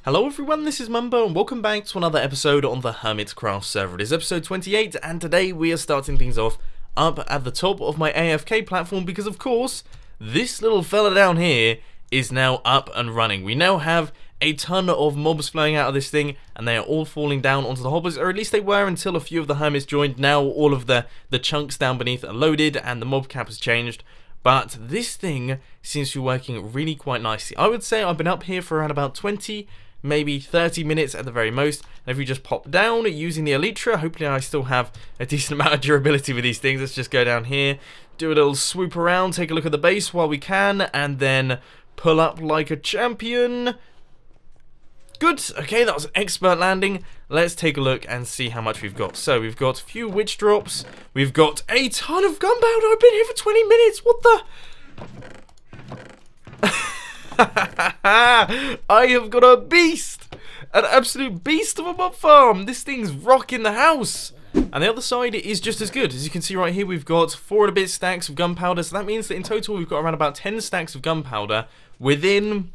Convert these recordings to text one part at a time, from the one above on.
Hello everyone, this is Mumbo and welcome back to another episode on the Hermitcraft server. It is episode 28 and today we are starting things off up at the top of my AFK platform because of course, this little fella down here is now up and running. We now have a ton of mobs flowing out of this thing and they are all falling down onto the hoppers, or at least they were until a few of the hermits joined. Now all of the chunks down beneath are loaded and the mob cap has changed. But this thing seems to be working really quite nicely. I would say I've been up here for around about 20, maybe 30 minutes at the very most. And if we just pop down using the Elytra, hopefully I still have a decent amount of durability with these things. Let's just go down here, do a little swoop around, take a look at the base while we can, and then pull up like a champion. Good, okay, that was an expert landing. Let's take a look and see how much we've got. So we've got a few witch drops, we've got a ton of gunpowder. I've been here for 20 minutes, what the? I have got a beast, an absolute beast of a mob farm. This thing's rocking the house. And the other side is just as good. As you can see right here, we've got 4 and a bit stacks of gunpowder. So that means that in total, we've got around about 10 stacks of gunpowder within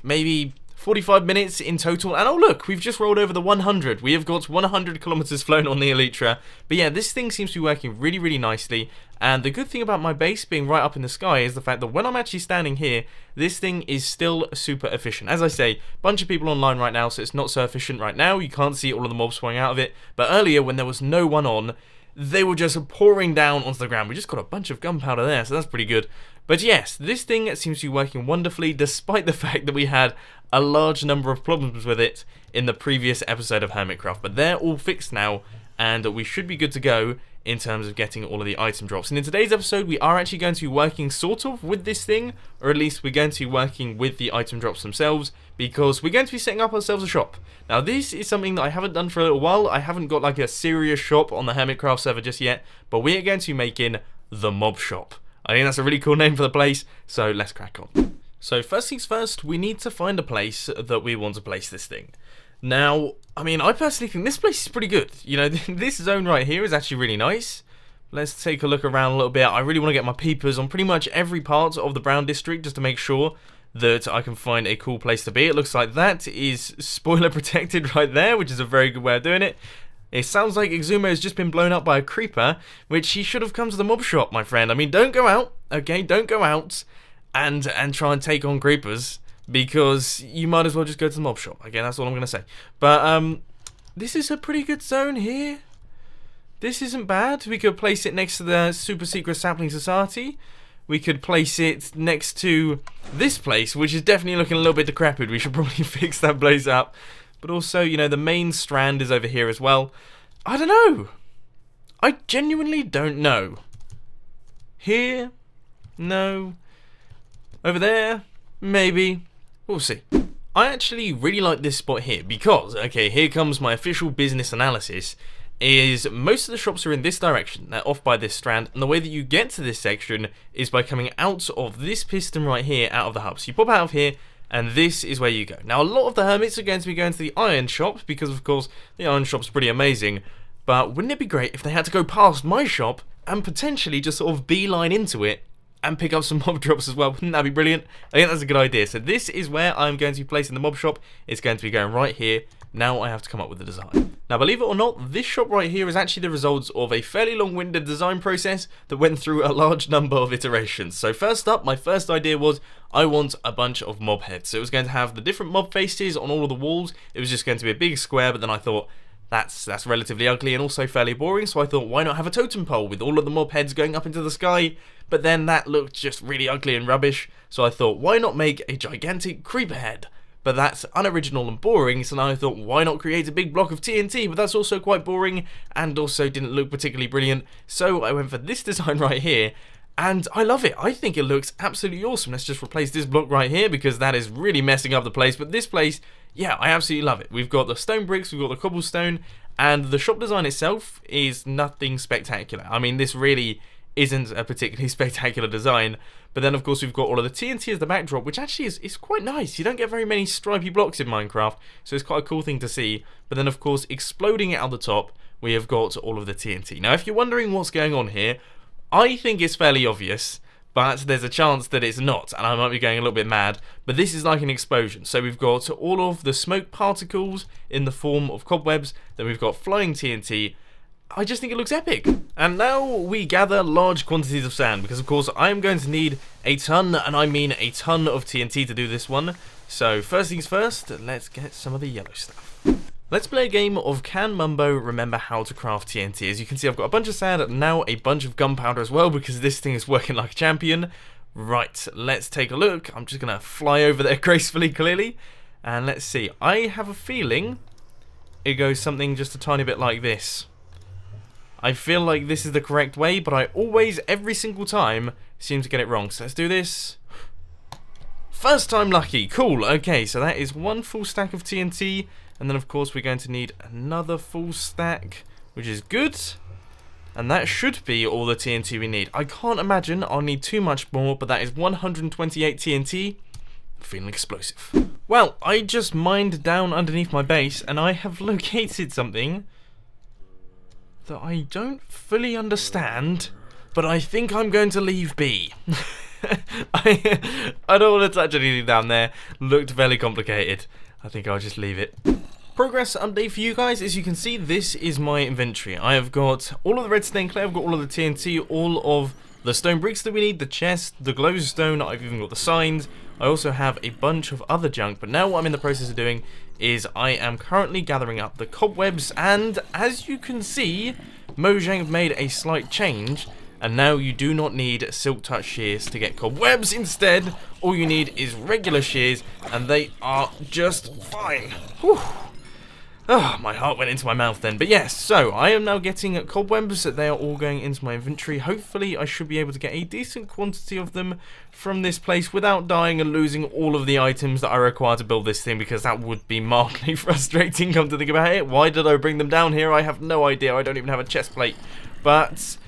maybe 45 minutes in total. And oh look, we've just rolled over the 100. We have got 100 kilometers flown on the Elytra. But yeah, this thing seems to be working really, really nicely. And the good thing about my base being right up in the sky is the fact that when I'm actually standing here, this thing is still super efficient. As I say, bunch of people online right now, so it's not so efficient right now. You can't see all of the mobs flying out of it. But earlier, when there was no one on, they were just pouring down onto the ground. We just got a bunch of gunpowder there, so that's pretty good. But yes, this thing seems to be working wonderfully, despite the fact that we had a large number of problems with it in the previous episode of Hermitcraft. But they're all fixed now, and we should be good to go in terms of getting all of the item drops. And in today's episode, we are actually going to be working sort of with this thing, or at least we're going to be working with the item drops themselves, because we're going to be setting up ourselves a shop. Now, this is something that I haven't done for a little while. I haven't got like a serious shop on the Hermitcraft server just yet, but we are going to be making the mob shop. I think that's a really cool name for the place, so let's crack on. So first things first, we need to find a place that we want to place this thing. Now, I mean, I personally think this place is pretty good. You know, this zone right here is actually really nice. Let's take a look around a little bit. I really want to get my peepers on pretty much every part of the Brown District just to make sure that I can find a cool place to be. It looks like that is spoiler protected right there, which is a very good way of doing it. It sounds like Exumo has just been blown up by a creeper, which he should have come to the mob shop, my friend. I mean, don't go out, okay? Don't go out and try and take on creepers, because you might as well just go to the mob shop. Again, that's all I'm going to say. But this is a pretty good zone here. This isn't bad. We could place it next to the Super Secret Sapling Society. We could place it next to this place, which is definitely looking a little bit decrepit. We should probably fix that place up. But also, you know, the main strand is over here as well. I don't know. I genuinely don't know. Here? No. Over there? Maybe. We'll see. I actually really like this spot here because, okay, here comes my official business analysis, is most of the shops are in this direction. They're off by this strand, and the way that you get to this section is by coming out of this piston right here, out of the hub. So you pop out of here, and this is where you go. Now, a lot of the hermits are going to be going to the iron shop, because, of course, the iron shop's pretty amazing. But wouldn't it be great if they had to go past my shop and potentially just sort of beeline into it and pick up some mob drops as well? Wouldn't that be brilliant? I think that's a good idea. So this is where I'm going to be placing the mob shop. It's going to be going right here. Now I have to come up with the design. Now, believe it or not, this shop right here is actually the result of a fairly long-winded design process that went through a large number of iterations. So first up, my first idea was I want a bunch of mob heads. So it was going to have the different mob faces on all of the walls. It was just going to be a big square, but then I thought that's relatively ugly and also fairly boring. So I thought, why not have a totem pole with all of the mob heads going up into the sky? But then that looked just really ugly and rubbish. So I thought, why not make a gigantic creeper head? But that's unoriginal and boring, so now I thought, why not create a big block of TNT? But that's also quite boring, and also didn't look particularly brilliant. So I went for this design right here, and I love it. I think it looks absolutely awesome. Let's just replace this block right here, because that is really messing up the place. But this place, yeah, I absolutely love it. We've got the stone bricks, we've got the cobblestone, and the shop design itself is nothing spectacular. I mean, this really isn't a particularly spectacular design. But then, of course, we've got all of the TNT as the backdrop, which actually is quite nice. You don't get very many stripy blocks in Minecraft, so it's quite a cool thing to see. But then, of course, exploding it out the top, we have got all of the TNT. Now, if you're wondering what's going on here, I think it's fairly obvious. but there's a chance that it's not, and I might be going a little bit mad, but this is like an explosion. So we've got all of the smoke particles in the form of cobwebs, then we've got flying TNT. I just think it looks epic. And now we gather large quantities of sand, because of course I am going to need a ton, and I mean a ton of TNT to do this one. So first things first, let's get some of the yellow stuff. Let's play a game of Can Mumbo remember how to craft TNT. As you can see, I've got a bunch of sand and now a bunch of gunpowder as well, because this thing is working like a champion. Right, let's take a look. I'm just going to fly over there gracefully, clearly. And let's see. I have a feeling it goes something just a tiny bit like this. I feel like this is the correct way, but I always, every single time, seem to get it wrong. So let's do this. First time lucky. Cool. Okay, so that is one full stack of TNT. And then, of course, we're going to need another full stack, which is good. And that should be all the TNT we need. I can't imagine I'll need too much more, but that is 128 TNT. Feeling explosive. Well, I just mined down underneath my base, and I have located something that I don't fully understand, but I think I'm going to leave be. I don't want to touch anything down there. Looked fairly complicated. I think I'll just leave it. Progress update for you guys. As you can see, this is my inventory. I have got all of the redstone clay, I've got all of the TNT, all of the stone bricks that we need, the chest, the glowstone, I've even got the signs. I also have a bunch of other junk, but now what I'm in the process of doing is I am currently gathering up the cobwebs, and as you can see, Mojang have made a slight change, and now you do not need silk touch shears to get cobwebs. Instead, all you need is regular shears, and they are just fine. Whew. Oh, my heart went into my mouth then. But yes, so I am now getting cobwebs. They are all going into my inventory. Hopefully, I should be able to get a decent quantity of them from this place without dying and losing all of the items that I require to build this thing, because that would be mildly frustrating, come to think about it. Why did I bring them down here? I have no idea. I don't even have a chest plate. But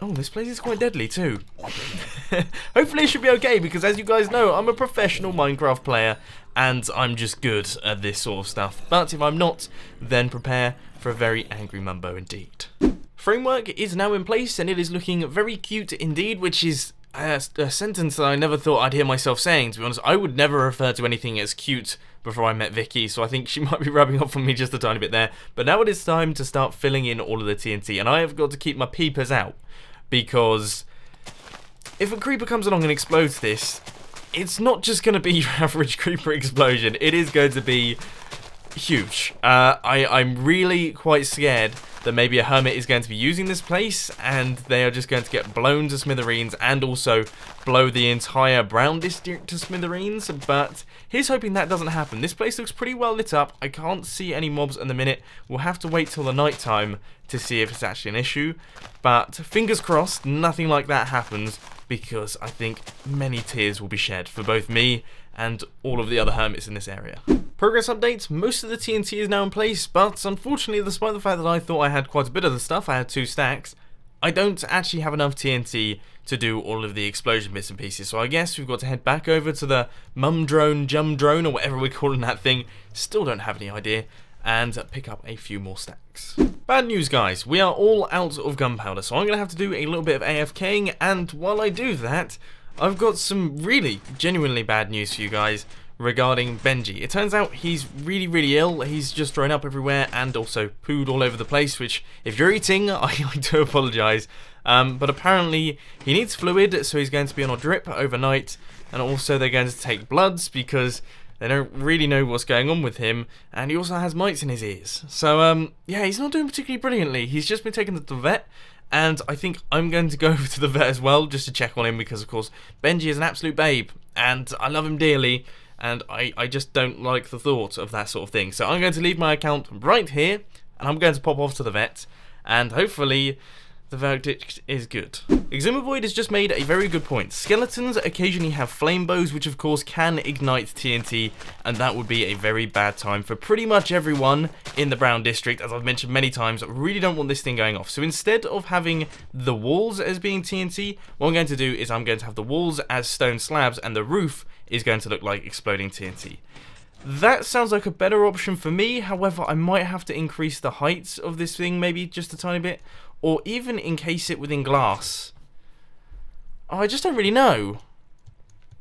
oh, this place is quite deadly too. Hopefully it should be okay, because as you guys know, I'm a professional Minecraft player and I'm just good at this sort of stuff. But if I'm not, then prepare for a very angry Mumbo indeed. Framework is now in place and it is looking very cute indeed, which is a sentence that I never thought I'd hear myself saying, to be honest. I would never refer to anything as cute before I met Vicky, so I think she might be rubbing off on me just a tiny bit there. But now it is time to start filling in all of the TNT, and I have got to keep my peepers out, because if a creeper comes along and explodes this, it's not just going to be your average creeper explosion. It is going to be huge. I'm really quite scared that maybe a hermit is going to be using this place and they are just going to get blown to smithereens and also blow the entire brown district to smithereens, but here's hoping that doesn't happen. This place looks pretty well lit up. I can't see any mobs in the minute. We'll have to wait till the night time to see if it's actually an issue, but fingers crossed nothing like that happens, because I think many tears will be shed for both me and all of the other hermits in this area. Progress updates, most of the TNT is now in place, but unfortunately, despite the fact that I thought I had quite a bit of the stuff, I had 2 stacks, I don't actually have enough TNT to do all of the explosion bits and pieces, so I guess we've got to head back over to the mum drone, jum drone, or whatever we're calling that thing, still don't have any idea, and pick up a few more stacks. Bad news, guys, we are all out of gunpowder, so I'm going to have to do a little bit of AFKing, and while I do that, I've got some really, genuinely bad news for you guys regarding Benji. It turns out he's really, really ill. He's just thrown up everywhere and also pooed all over the place, which, if you're eating, I do apologise. But apparently he needs fluid, so he's going to be on a drip overnight, and also they're going to take bloods because they don't really know what's going on with him, and he also has mites in his ears. So, yeah, he's not doing particularly brilliantly. He's just been taken to the vet, and I think I'm going to go over to the vet as well, just to check on him, because, of course, Benji is an absolute babe, and I love him dearly, and I just don't like the thought of that sort of thing. So I'm going to leave my account right here, and I'm going to pop off to the vet, and hopefully the verdict is good. Exumavoid has just made a very good point. Skeletons occasionally have flame bows, which of course can ignite TNT, and that would be a very bad time for pretty much everyone in the Brown District. As I've mentioned many times, I really don't want this thing going off. So instead of having the walls as being TNT, what I'm going to do is I'm going to have the walls as stone slabs, and the roof is going to look like exploding TNT. That sounds like a better option for me. However, I might have to increase the heights of this thing maybe just a tiny bit, or even encase it within glass. Oh, I just don't really know.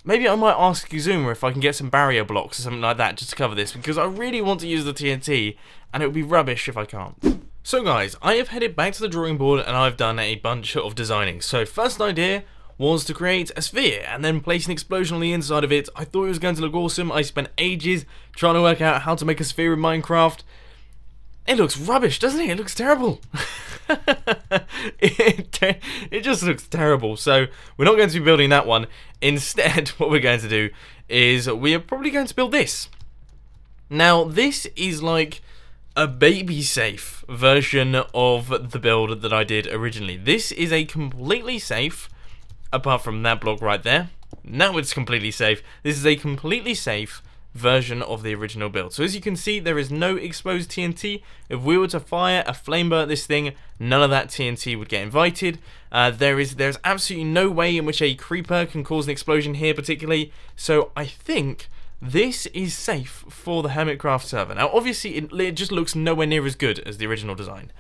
Maybe I might ask Exuma if I can get some barrier blocks or something like that just to cover this, because I really want to use the TNT, and it would be rubbish if I can't. So guys, I have headed back to the drawing board and I've done a bunch of designing. So first idea was to create a sphere and then place an explosion on the inside of it. I thought it was going to look awesome. I spent ages trying to work out how to make a sphere in Minecraft. It looks rubbish, doesn't it? It looks terrible. it just looks terrible. So we're not going to be building that one. Instead, what we're going to do is we are probably going to build this. Now, this is like a baby safe version of the build that I did originally. This is a completely safe, apart from that block right there. Now it's completely safe. This is a completely safe version of the original build. So as you can see, there is no exposed TNT. If we were to fire a flamethrower at this thing, none of that TNT would get invited. There's absolutely no way in which a creeper can cause an explosion here particularly. So I think this is safe for the Hermitcraft server. Now obviously it just looks nowhere near as good as the original design.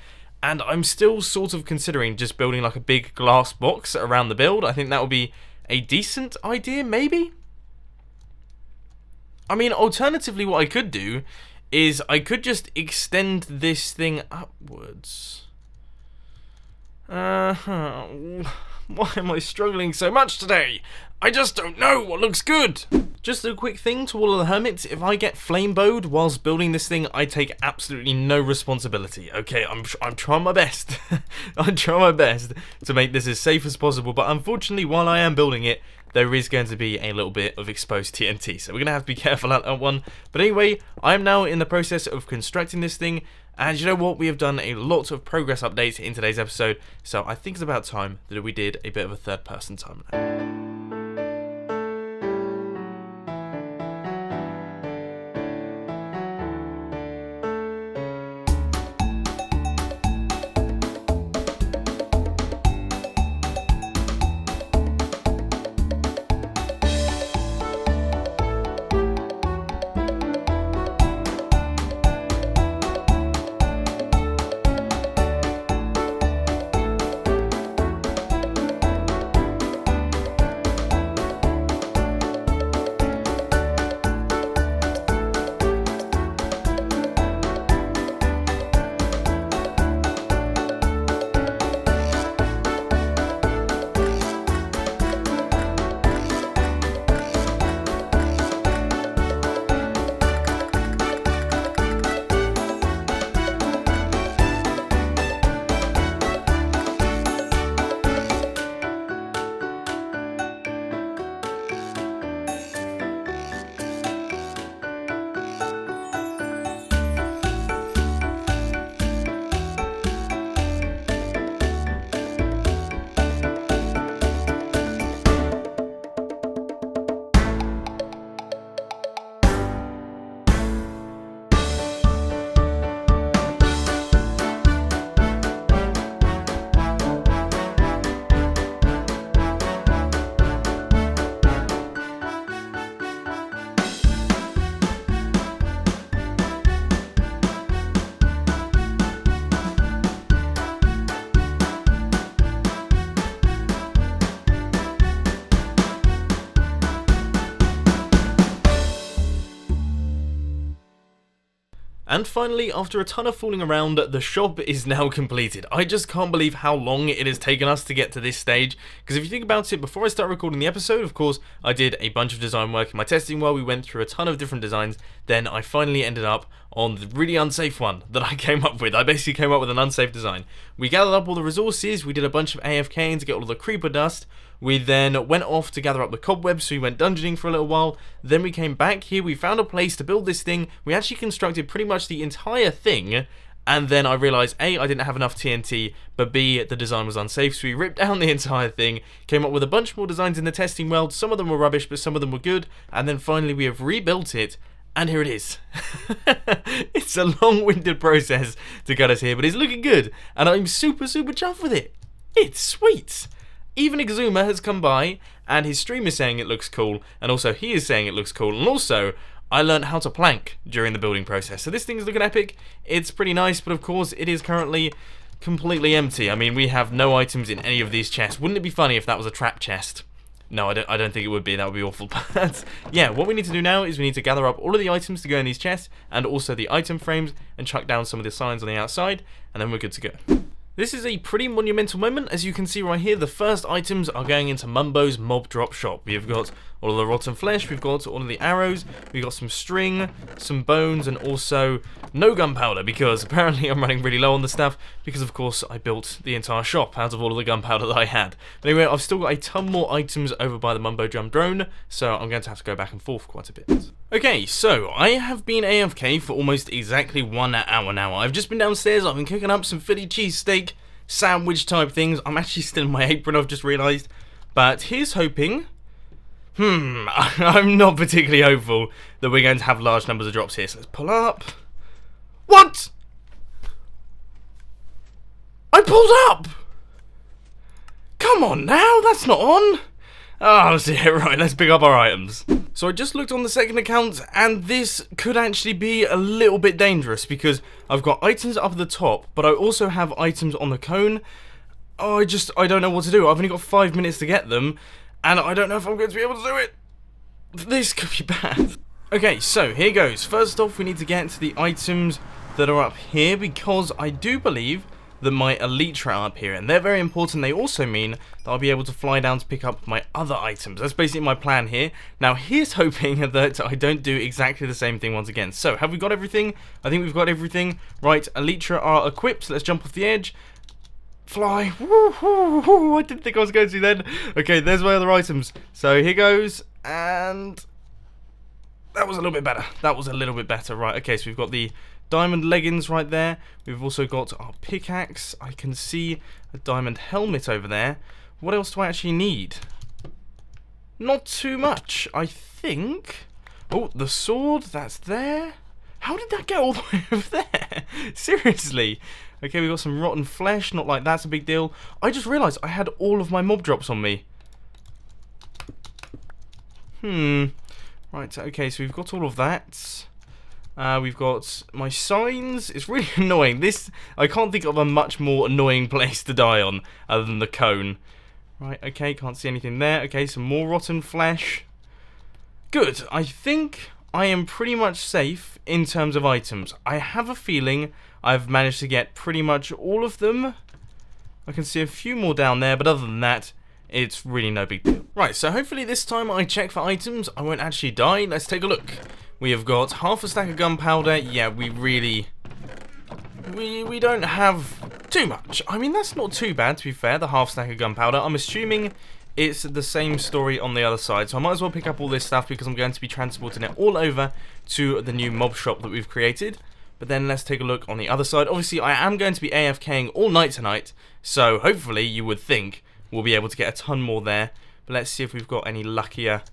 And I'm still sort of considering just building like a big glass box around the build. I think that would be a decent idea, maybe? I mean, alternatively what I could do is I could just extend this thing upwards. Why am I struggling so much today? I just don't know what looks good. Just a quick thing to all of the hermits, if I get flamebowed whilst building this thing, I take absolutely no responsibility. Okay, I'm trying my best. I'm trying my best to make this as safe as possible, but unfortunately while I am building it, there is going to be a little bit of exposed TNT, so we're going to have to be careful at that one. But anyway, I am now in the process of constructing this thing, and you know what, we have done a lot of progress updates in today's episode, so I think it's about time that we did a bit of a third person timeline. And finally, after a ton of fooling around, the shop is now completed. I just can't believe how long it has taken us to get to this stage, because if you think about it, before I start recording the episode, of course, I did a bunch of design work in my testing while we went through a ton of different designs, then I finally ended up on the really unsafe one that I came up with. I basically came up with an unsafe design. We gathered up all the resources, we did a bunch of AFKing to get all of the creeper dust, we then went off to gather up the cobwebs, so we went dungeoning for a little while, then we came back here, we found a place to build this thing, we actually constructed pretty much the entire thing, and then I realised A, I didn't have enough TNT, but B, the design was unsafe, so we ripped down the entire thing, came up with a bunch more designs in the testing world, some of them were rubbish, but some of them were good, and then finally we have rebuilt it, and here it is. It's a long-winded process to get us here, but it's looking good, and I'm super chuffed with it. It's sweet. Even Exuma has come by, and his stream is saying it looks cool, and also he is saying it looks cool, and also I learned how to plank during the building process. So this thing's looking epic, it's pretty nice, but of course it is currently completely empty. I mean, we have no items in any of these chests. Wouldn't it be funny if that was a trap chest? No, I don't think it would be. That would be awful. But yeah, what we need to do now is we need to gather up all of the items to go in these chests, and also the item frames, and chuck down some of the signs on the outside, and then we're good to go. This is a pretty monumental moment. As you can see right here, the first items are going into Mumbo's mob drop shop. We've got all of the rotten flesh, we've got all of the arrows, we've got some string, some bones, and also no gunpowder, because apparently I'm running really low on the stuff, because of course I built the entire shop out of all of the gunpowder that I had. But anyway, I've still got a ton more items over by the Mumbo Drum drone, so I'm going to have to go back and forth quite a bit. Okay, so I have been AFK for almost exactly 1 hour now. I've just been downstairs, I've been cooking up some Philly cheesesteak sandwich type things. I'm actually still in my apron, I've just realised. But here's hoping... I'm not particularly hopeful that we're going to have large numbers of drops here. So let's pull up. What? I pulled up! Come on now, that's not on. Oh, dear, right, let's pick up our items. So I just looked on the second account, and this could actually be a little bit dangerous, because I've got items up at the top, but I also have items on the cone. Oh, I don't know what to do. I've only got 5 minutes to get them, and I don't know if I'm going to be able to do it. This could be bad. Okay, so here goes. First off, we need to get to the items that are up here, because I do believe that my elytra are up here, and they're very important. They also mean that I'll be able to fly down to pick up my other items. That's basically my plan here. Now, here's hoping that I don't do exactly the same thing once again. So, have we got everything? I think we've got everything. Right, elytra are equipped. Let's jump off the edge. Fly. Woo, woo, woo. I didn't think I was going to then. Okay, there's my other items. So, here goes, and... that was a little bit better. That was a little bit better. Right, okay, so we've got the diamond leggings right there. We've also got our pickaxe. I can see a diamond helmet over there. What else do I actually need? Not too much, I think. Oh, the sword, that's there. How did that get all the way over there? Seriously. Okay, we've got some rotten flesh. Not like that's a big deal. I just realised I had all of my mob drops on me. Right, okay, so we've got all of that. We've got my signs. It's really annoying. This, I can't think of a much more annoying place to die on other than the cone. Right, okay, can't see anything there. Okay, some more rotten flesh. Good, I think I am pretty much safe in terms of items. I have a feeling I've managed to get pretty much all of them. I can see a few more down there, but other than that, it's really no big deal. Right, so hopefully this time I check for items, I won't actually die. Let's take a look. We have got half a stack of gunpowder. Yeah, we don't have too much. I mean, that's not too bad, to be fair, the half stack of gunpowder. I'm assuming it's the same story on the other side, so I might as well pick up all this stuff because I'm going to be transporting it all over to the new mob shop that we've created. But then let's take a look on the other side. Obviously, I am going to be AFKing all night tonight, so hopefully you would think we'll be able to get a ton more there. But let's see if we've got any luckier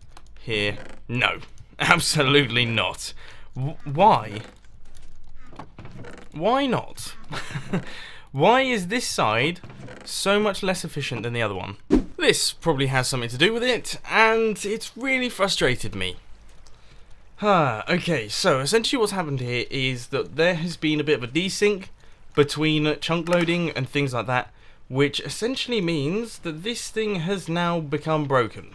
here. No, absolutely not. Why? Why not? Why is this side so much less efficient than the other one? This probably has something to do with it, and it's really frustrated me. Okay, so essentially what's happened here is that there has been a bit of a desync between chunk loading and things like that, which essentially means that this thing has now become broken.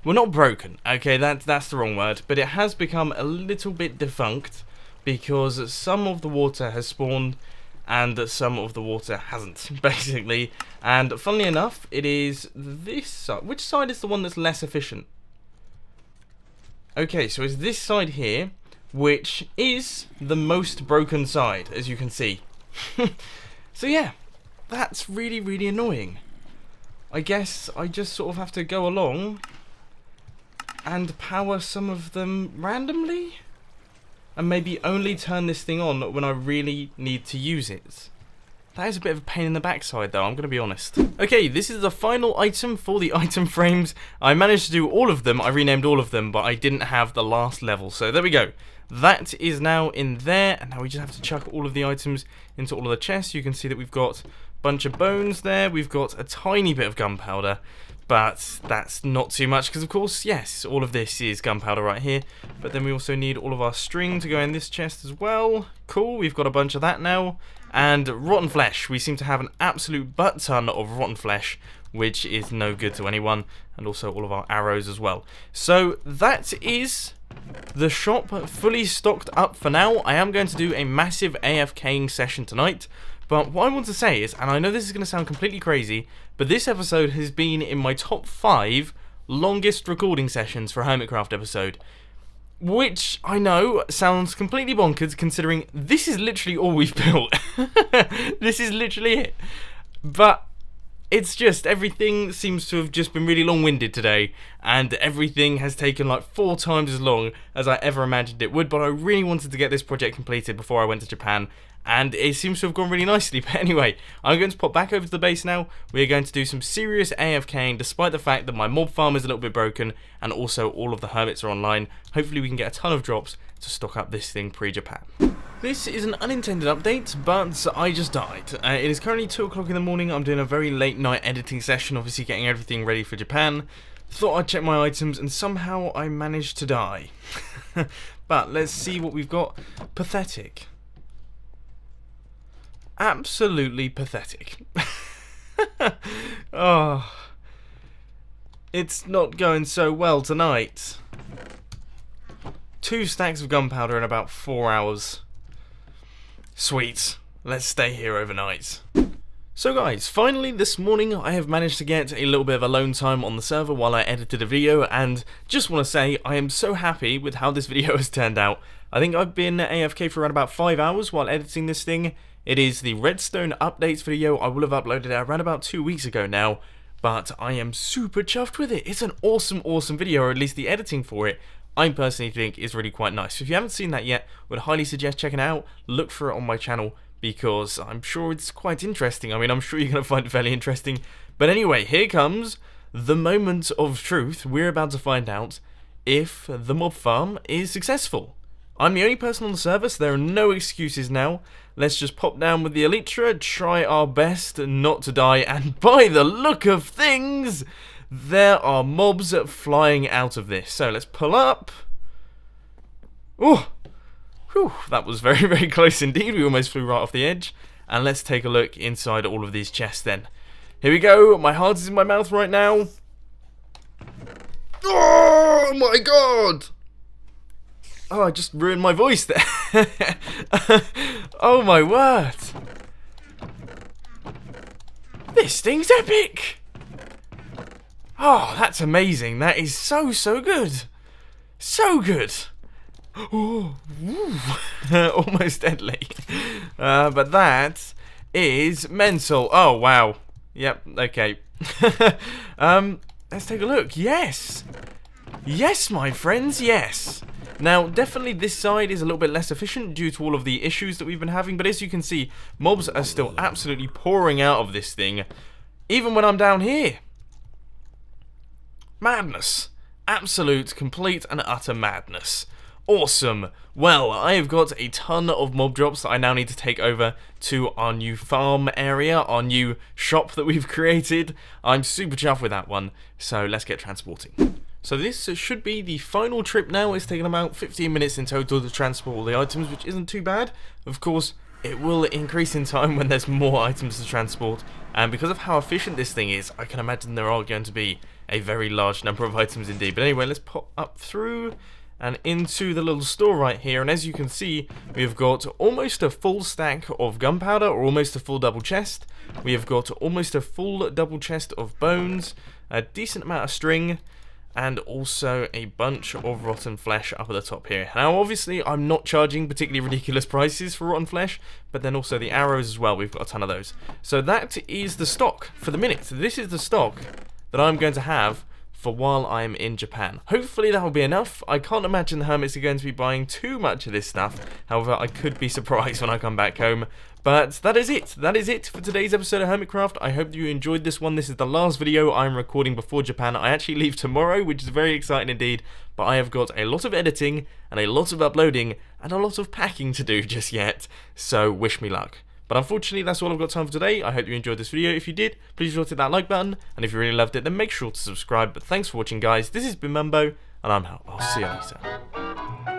Well, not broken, okay, that's the wrong word, but it has become a little bit defunct because some of the water has spawned and some of the water hasn't, basically. And funnily enough, it is this side. Which side is the one that's less efficient? Okay, so it's this side here, which is the most broken side, as you can see. So yeah, that's really, really annoying. I guess I just sort of have to go along and power some of them randomly? And maybe only turn this thing on when I really need to use it. That is a bit of a pain in the backside though, I'm going to be honest. Okay, this is the final item for the item frames. I managed to do all of them, I renamed all of them, but I didn't have the last level. So there we go. That is now in there, and now we just have to chuck all of the items into all of the chests. You can see that we've got a bunch of bones there, we've got a tiny bit of gunpowder, But that's not too much because, of course, yes, all of this is gunpowder right here. But then we also need all of our string to go in this chest as well. Cool, we've got a bunch of that now. And rotten flesh. We seem to have an absolute butt ton of rotten flesh, which is no good to anyone. And also all of our arrows as well. So that is the shop fully stocked up for now. I am going to do a massive AFKing session tonight. But what I want to say is, and I know this is going to sound completely crazy, but this episode has been in my top 5 longest recording sessions for a Hermitcraft episode. Which, I know, sounds completely bonkers considering this is literally all we've built. This is literally it. But it's just, everything seems to have just been really long-winded today, and everything has taken like 4 times as long as I ever imagined it would, but I really wanted to get this project completed before I went to Japan, and it seems to have gone really nicely. But anyway, I'm going to pop back over to the base now. We are going to do some serious AFKing, despite the fact that my mob farm is a little bit broken, and also all of the hermits are online. Hopefully we can get a ton of drops to stock up this thing pre-Japan. This is an unintended update, but I just died. It is currently 2 o'clock in the morning. I'm doing a very late night editing session, obviously getting everything ready for Japan. Thought I'd check my items, and somehow I managed to die. But let's see what we've got. Pathetic. Absolutely pathetic. Oh, it's not going so well tonight. 2 stacks of gunpowder in about 4 hours. Sweet. Let's stay here overnight. So guys, finally this morning I have managed to get a little bit of alone time on the server while I edited a video, and just want to say I am so happy with how this video has turned out. I think I've been AFK for around about 5 hours while editing this thing. It is the Redstone updates video. I will have uploaded it around about 2 weeks ago now, but I am super chuffed with it. It's an awesome video, or at least the editing for it I personally think is really quite nice. So if you haven't seen that yet, I would highly suggest checking it out. Look for it on my channel, because I'm sure it's quite interesting. I mean, I'm sure you're going to find it fairly interesting. But anyway, here comes the moment of truth. We're about to find out if the mob farm is successful. I'm the only person on the server, so there are no excuses now. Let's just pop down with the Elytra, try our best not to die, and by the look of things, there are mobs flying out of this. So let's pull up. Oh, whew, that was very close indeed. We almost flew right off the edge. And let's take a look inside all of these chests then. Here we go. My heart is in my mouth right now. Oh my god! Oh, I just ruined my voice there. Oh my word. This thing's epic. Oh, that's amazing. That is so good. So good. Oh, almost deadly. But that is mental. Oh, wow. Yep, okay. Let's take a look. Yes. Yes, my friends, yes. Now, definitely this side is a little bit less efficient due to all of the issues that we've been having, but as you can see, mobs are still absolutely pouring out of this thing, even when I'm down here. Madness. Absolute, complete and utter madness. Awesome. Well, I have got a ton of mob drops that I now need to take over to our new farm area, our new shop that we've created. I'm super chuffed with that one, so let's get transporting. So this should be the final trip now. It's taken about 15 minutes in total to transport all the items, which isn't too bad. Of course, it will increase in time when there's more items to transport, and because of how efficient this thing is, I can imagine there are going to be a very large number of items indeed. But anyway, let's pop up through and into the little store right here, and as you can see, we've got almost a full stack of gunpowder, or almost a full double chest. We have got almost a full double chest of bones, a decent amount of string, and also a bunch of rotten flesh up at the top here. Now obviously I'm not charging particularly ridiculous prices for rotten flesh, but then also the arrows as well, we've got a ton of those. So that is the stock for the minute. This is the stock that I'm going to have for while I'm in Japan. Hopefully that will be enough. I can't imagine the hermits are going to be buying too much of this stuff. However, I could be surprised when I come back home. But that is it. That is it for today's episode of Hermitcraft. I hope you enjoyed this one. This is the last video I'm recording before Japan. I actually leave tomorrow, which is very exciting indeed. But I have got a lot of editing and a lot of uploading and a lot of packing to do just yet. So wish me luck. But unfortunately, that's all I've got time for today. I hope you enjoyed this video. If you did, please sure to hit that like button. And if you really loved it, then make sure to subscribe. But thanks for watching, guys. This has been Mumbo, and I'm out. I'll see you later.